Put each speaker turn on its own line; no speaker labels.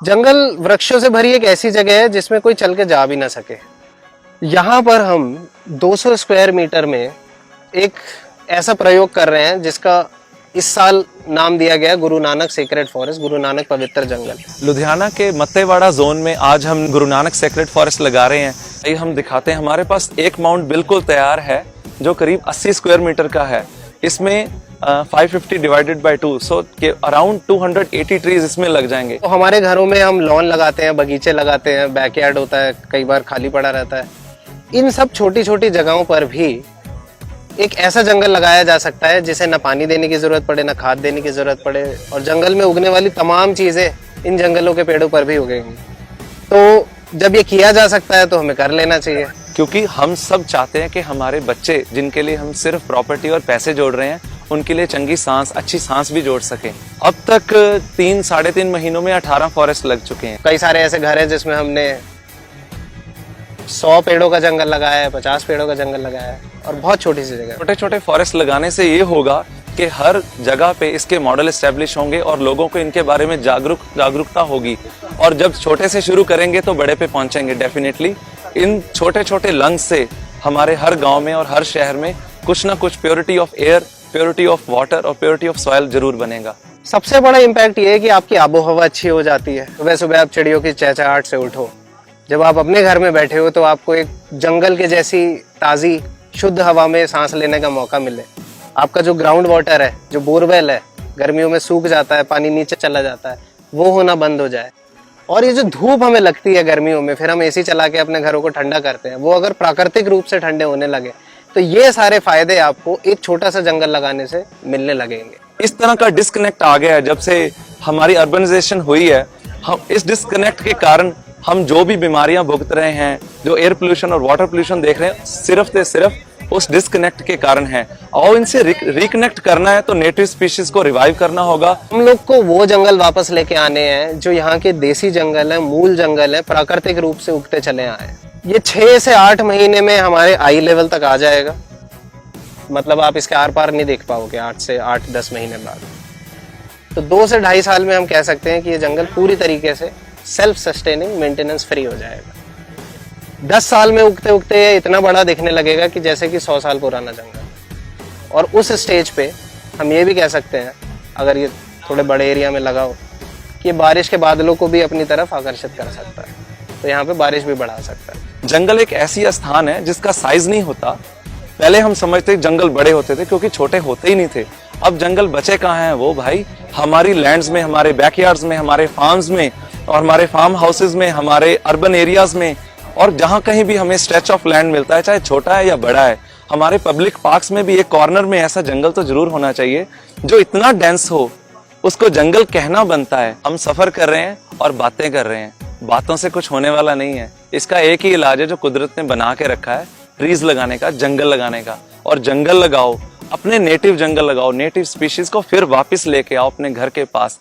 जंगल वृक्षों से भरी एक ऐसी जगह है जिसमें कोई चल के जा भी ना सके। यहाँ पर हम 200 स्क्वायर मीटर में एक ऐसा प्रयोग कर रहे हैं जिसका इस साल नाम दिया गया गुरु नानक सेक्रेड फॉरेस्ट, गुरु नानक पवित्र जंगल।
लुधियाना के मत्तेवाड़ा जोन में आज हम गुरु नानक सेक्रेड फॉरेस्ट लगा रहे हैं। ये हम दिखाते हैं, हमारे पास एक माउंट बिल्कुल तैयार है जो करीब 80 स्क्वायर मीटर का है। इसमें 550 divided by 2, so around 280 trees इसमें लग जाएंगे।
तो हमारे घरों में हम लॉन लगाते हैं, बगीचे लगाते हैं, बैकयार्ड होता है, कई बार खाली पड़ा रहता है। इन सब छोटी छोटी जगहों पर भी एक ऐसा जंगल लगाया जा सकता है जिसे न पानी देने की जरूरत पड़े, न खाद देने की जरूरत पड़े, और जंगल में उगने वाली तमाम चीजें इन जंगलों के पेड़ों पर भी उगेंगी। तो जब ये किया जा सकता है तो हमें कर लेना चाहिए,
क्योंकि हम सब चाहते हैं कि हमारे बच्चे, जिनके लिए हम सिर्फ प्रॉपर्टी और पैसे जोड़ रहे हैं, उनके लिए चंगी सांस, अच्छी सांस भी जोड़ सकें। अब तक 3-3.5 महीनों में 18 फॉरेस्ट लग चुके हैं।
कई सारे ऐसे घर हैं जिसमें हमने 100 पेड़ों का जंगल लगाया है, 50 पेड़ों का जंगल लगाया है, और बहुत छोटी सी जगह।
छोटे छोटे फॉरेस्ट लगाने से ये होगा कि हर जगह पे इसके मॉडल एस्टेब्लिश होंगे और लोगों को इनके बारे में जागरूकता होगी। और जब छोटे से शुरू करेंगे तो बड़े पे पहुंचेंगे डेफिनेटली। इन छोटे छोटे लंग्स से हमारे हर गांव में और हर शहर में कुछ ना कुछ purity of air, purity of water और प्योरिटी ऑफ सॉइल जरूर बनेगा।
सबसे बड़ा इम्पैक्ट ये है कि आपकी आबोहवा अच्छी हो जाती है। सुबह सुबह आप चिड़ियों की चहचहाहट से उठो, जब आप अपने घर में बैठे हो तो आपको एक जंगल के जैसी ताज़ी शुद्ध हवा में सांस लेने का मौका मिले। आपका जो ग्राउंड वाटर है, जो बोरवेल है, गर्मियों में सूख जाता है, पानी नीचे चला जाता है, वो होना बंद हो जाए। और ये जो धूप हमें लगती है गर्मियों में, फिर हम एसी चला के अपने घरों को ठंडा करते हैं, वो अगर प्राकृतिक रूप से ठंडे होने लगे तो ये सारे फायदे आपको एक छोटा सा जंगल लगाने से मिलने लगेंगे।
इस तरह का डिस्कनेक्ट आ गया है जब से हमारी अर्बनाइजेशन हुई है। हम इस डिस्कनेक्ट के कारण हम जो भी बीमारियां भुगत रहे हैं, जो एयर पोल्यूशन और वाटर पोल्यूशन देख रहे हैं, सिर्फ से सिर्फ उस डिस्कनेक्ट के कारण है। और इनसे रिकनेक्ट करना है तो नेटिव स्पीशीज को रिवाइव करना होगा।
हम लोग को वो जंगल वापस लेके आने हैं जो यहाँ के देसी जंगल है, मूल जंगल है, प्राकृतिक रूप से उगते चले आए। ये 6 से 8 महीने में हमारे आई लेवल तक आ जाएगा। मतलब आप इसके आर पार नहीं देख पाओगे 8 से 8-10 महीने बाद। तो 2 से 2.5 साल में हम कह सकते हैं कि ये जंगल पूरी तरीके से सेल्फ सस्टेनिंग, मेंटेनेंस फ्री हो जाएगा। 10 साल में उगते उगते ये इतना बड़ा दिखने लगेगा कि जैसे कि 100 साल पुराना जंगल। और उस स्टेज पे हम ये भी कह सकते हैं, अगर ये थोड़े बड़े एरिया में लगा हो, कि ये बारिश के बादलों को भी अपनी तरफ आकर्षित कर सकता है, तो यहाँ पे बारिश भी बढ़ा सकता है।
जंगल एक ऐसी स्थान है जिसका साइज नहीं होता। पहले हम समझते जंगल बड़े होते थे क्योंकि छोटे होते ही नहीं थे। अब जंगल बचे कहाँ हैं? वो भाई हमारी लैंड्स में, हमारे बैकयार्ड्स में, हमारे फार्म्स में और हमारे फार्म हाउसेज में, हमारे अर्बन एरियाज में, और जहां कहीं भी हमें स्ट्रेच ऑफ लैंड मिलता है, चाहे छोटा है या बड़ा है। हमारे पब्लिक पार्क्स में भी एक कॉर्नर में ऐसा जंगल तो जरूर होना चाहिए जो इतना डेंस हो, उसको जंगल कहना बनता है। हम सफर कर रहे हैं और बातें कर रहे हैं, बातों से कुछ होने वाला नहीं है। इसका एक ही इलाज है जो कुदरत ने बना के रखा है, ट्रीज लगाने का, जंगल लगाने का। और जंगल लगाओ, अपने नेटिव जंगल लगाओ, नेटिव स्पीशीज को फिर वापस लेके आओ अपने घर के पास।